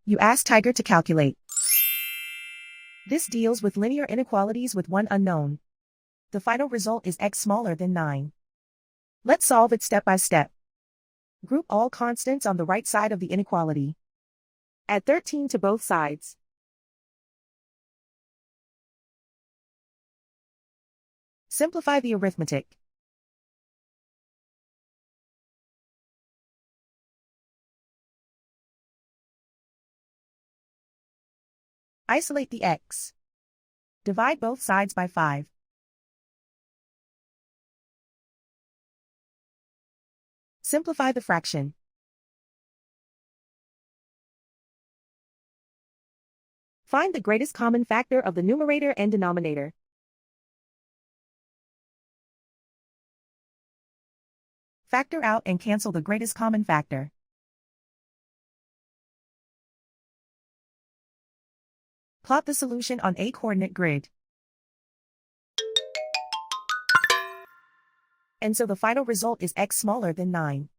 You ask Tiger to calculate. This deals with linear inequalities with one unknown. The final result is x smaller than 9. Let's solve it step by step. Group all constants on the right side of the inequality. Add 13 to both sides. Simplify the arithmetic. Isolate the x. Divide both sides by 5. Simplify the fraction. Find the greatest common factor of the numerator and denominator. Factor out and cancel the greatest common factor. Plot the solution on a coordinate grid. And so the final result is x smaller than 9.